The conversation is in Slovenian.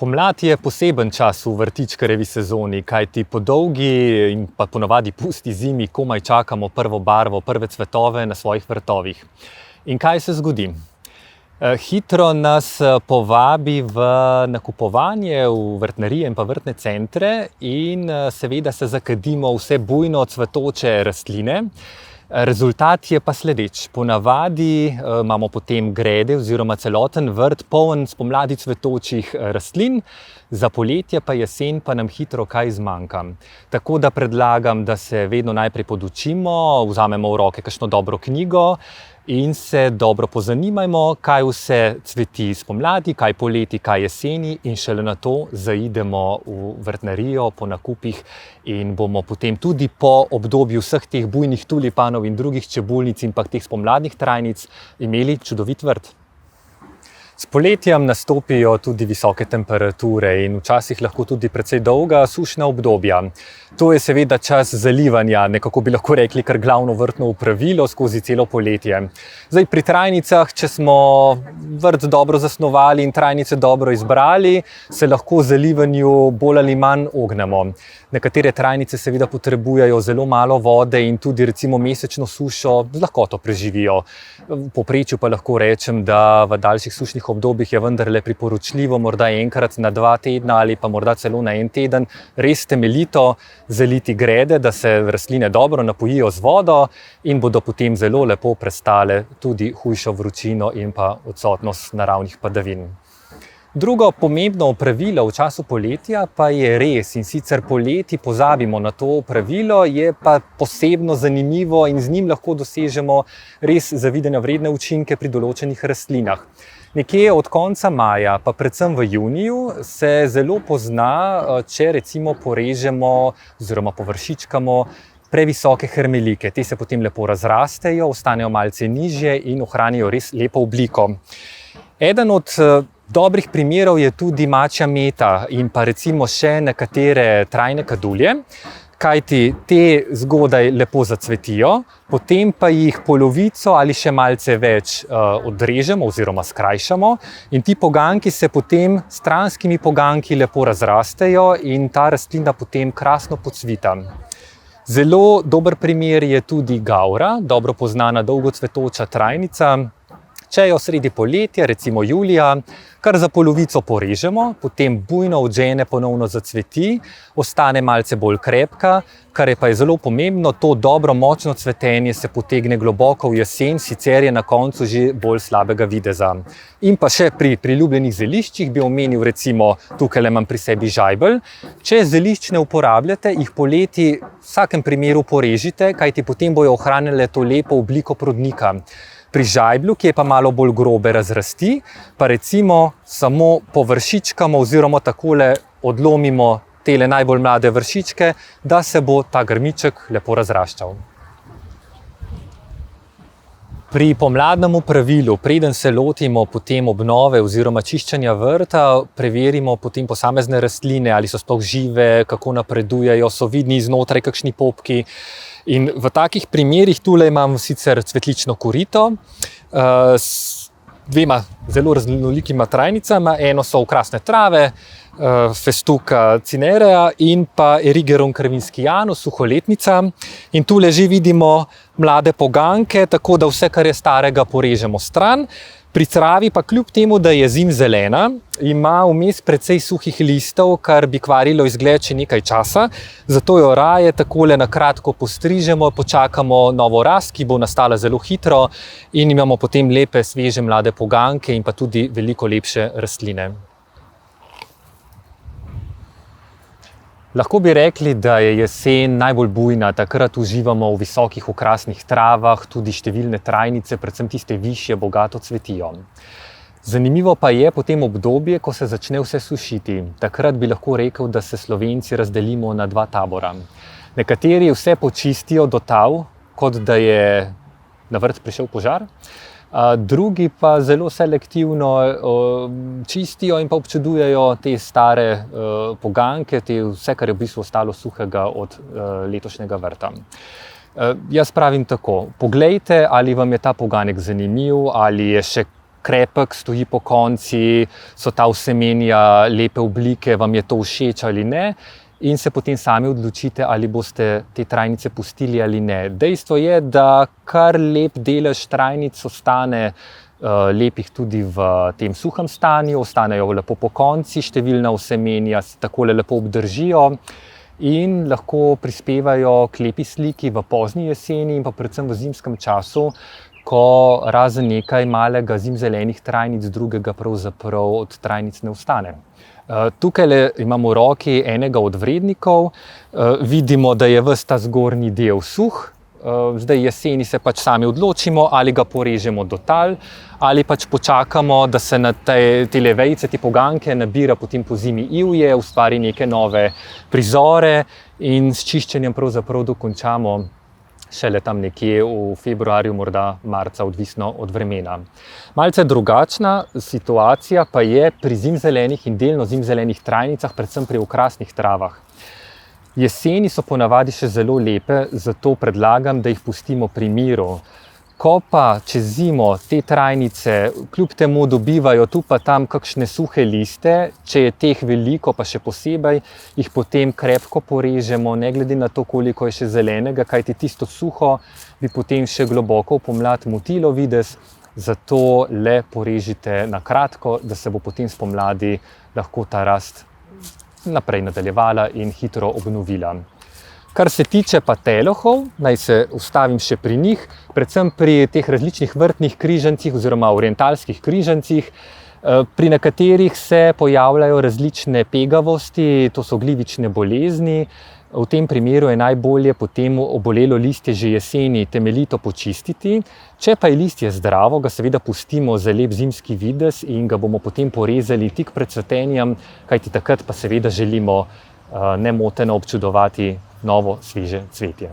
Pomlad je poseben čas v vrtičkarjevi sezoni, kajti po dolgi in pa ponavadi pusti zimi komaj čakamo prvo barvo, prve cvetove na svojih vrtovih. In kaj se zgodi? Hitro nas povabi v nakupovanje v vrtnarije in pa vrtne centre in seveda se zakadimo vse bujno cvetoče rastline. Rezultat je pa sledeč. Ponavadi imamo potem grede oziroma celoten vrt poln spomladi cvetočih rastlin, za poletje pa jesen pa nam hitro kaj zmanjka. Tako da predlagam, da se vedno najprej podučimo, vzamemo v roke kakšno dobro knjigo in se dobro pozanimajmo, kaj vse cveti spomladi, kaj poleti, kaj jeseni in šele nato zaidemo v vrtnarijo po nakupih in bomo potem tudi po obdobju vseh teh bujnih tulipanov in drugih čebulnic in pa teh spomladnih trajnic imeli čudovit vrt. S poletjem nastopijo tudi visoke temperature in včasih lahko tudi precej dolga sušna obdobja. To je seveda čas zalivanja, nekako bi lahko rekli kar glavno vrtno opravilo skozi celo poletje. Zdaj pri trajnicah, če smo vrt dobro zasnovali in trajnice dobro izbrali, se lahko zalivanju bolj ali manj ognemo. Nekatere trajnice seveda potrebujejo zelo malo vode in tudi recimo mesečno sušo z lahkoto preživijo. V povprečju pa lahko rečem, da v daljših sušnih obdobjih je vendarle priporočljivo morda enkrat na 2 tedna ali pa morda celo na 1 teden res temeljito zaliti grede, da se rastline dobro napojijo z vodo in bodo potem zelo lepo prestale tudi hujšo vročino in pa odsotnost naravnih padavin. Drugo pomembno opravilo v času poletja pa je res, in sicer poleti pozabimo na to opravilo, je pa posebno zanimivo in z njim lahko dosežemo res zavidanja vredne učinke pri določenih rastlinah. Nekje od konca maja, pa predvsem v juniju, se zelo pozna, če recimo porežemo oziroma površičkamo previsoke hermelike. Te se potem lepo razrastejo, ostanejo malce nižje in ohranijo res lepo obliko. Eden od dobrih primerov je tudi mačja meta in pa recimo še nekatere trajne kadulje, kajti te zgodaj lepo zacvetijo, potem pa jih polovico ali še malce več odrežemo oziroma skrajšamo in ti poganjki se potem s stranskimi poganjki lepo razrastejo in ta rastlina potem krasno pocvita. Zelo dober primer je tudi gavra, dobro poznana dolgocvetoča trajnica. Če jo sredi poletja, recimo julija, kar za polovico porežemo, potem bujno od žene ponovno zacveti, ostane malce bolj krepka, kar je pa je zelo pomembno, to dobro močno cvetenje se potegne globoko v jesen, sicer je na koncu že bolj slabega videza. In pa še pri priljubljenih zeliščih bi omenil recimo, tukaj imam pri sebi žajbelj. Če zelišč ne uporabljate, jih poleti v vsakem primeru porežite, kajti potem bojo ohranile to lepo obliko prodnika. Pri žajblju, ki je pa malo bolj grobe razrasti, pa recimo samo površičkamo oziroma takole odlomimo tele najbolj mlade vršičke, da se bo ta grmiček lepo razraščal. Pri pomladnem opravilu, preden se lotimo potem obnove oziroma čiščenja vrta, preverimo potem posamezne rastline, ali so sploh žive, kako napredujejo, so vidni znotraj kakšni popki. In v takih primerih tule imam sicer cvetlično korito s 2 zelo raznolikima trajnicama. Eno so okrasne trave, Festuca cinerea in pa Erigeron carvinskianus, suholetnica. In tule že vidimo mlade poganjke, tako da vse, kar je starega, porežemo stran. Pri travi pa kljub temu, da je zimzelena, ima vmes precej suhih listov, kar bi kvarilo izgled še nekaj časa. Zato jo raje takole na kratko postrižemo, počakamo novo rast, ki bo nastala zelo hitro in imamo potem lepe, sveže mlade poganjke in pa tudi veliko lepše rastline. Lahko bi rekli, da je jesen najbolj bujna, takrat uživamo v visokih okrasnih travah, tudi številne trajnice, predvsem tiste višje, bogato cvetijo. Zanimivo pa je potem obdobje, ko se začne vse sušiti. Takrat bi lahko rekel, da se Slovenci razdelimo na 2 tabora. Nekateri vse počistijo do tal, kot da je na vrt prišel požar. Drugi pa zelo selektivno čistijo in pa občudujejo te stare poganjke, vse, kar je v bistvu ostalo suhega od letošnjega vrta. Jaz pravim tako, poglejte, ali vam je ta poganjek zanimiv, ali je še krepek, stoji po konci, so ta vsemenja lepe oblike, vam je to všeč ali ne. In se potem sami odločite, ali boste te trajnice pustili ali ne. Dejstvo je, da kar lep delež trajnic ostane lepih tudi v tem suhem stanju, ostanejo lepo po konci, številna vsemenja se takole lepo obdržijo in lahko prispevajo k lepi sliki v pozni jeseni in pa predvsem v zimskem času, ko razen nekaj malega zimzelenih trajnic drugega pravzaprav od trajnic ne ostane. Tukaj imamo v roki enega od vrednikov, vidimo, da je ves ta zgornji del suh. Zdaj jeseni se pač sami odločimo, ali ga porežemo do tal, ali pač počakamo, da se na te vejice, te poganke nabira potem po zimi ivje, ustvari neke nove prizore in s čiščenjem pravzaprav dokončamo šele tam nekje v februarju, morda marca, odvisno od vremena. Malce drugačna situacija pa je pri zimzelenih in delno zimzelenih trajnicah, predvsem pri okrasnih travah. Jeseni so ponavadi še zelo lepe, zato predlagam, da jih pustimo pri miru. Ko pa čez zimo te trajnice kljub temu dobivajo tu pa tam kakšne suhe liste, če je teh veliko, pa še posebej, jih potem krepko porežemo, ne glede na to, koliko je še zelenega, kajti tisto suho bi potem še globoko v pomlad motilo videz, zato le porežite na kratko, da se bo potem spomladi lahko ta rast naprej nadaljevala in hitro obnovila. Kar se tiče pa telohov, naj se ustavim še pri njih, predvsem pri teh različnih vrtnih križancih oziroma orientalskih križancih, pri nekaterih se pojavljajo različne pegavosti, to so glivične bolezni. V tem primeru je najbolje potem obolelo listje že jeseni temeljito počistiti. Če pa je listje zdravo, ga seveda pustimo za lep zimski videz in ga bomo potem porezali tik pred cvetenjem, kajti takrat pa seveda želimo nemoteno občudovati novo, sveže cvetje.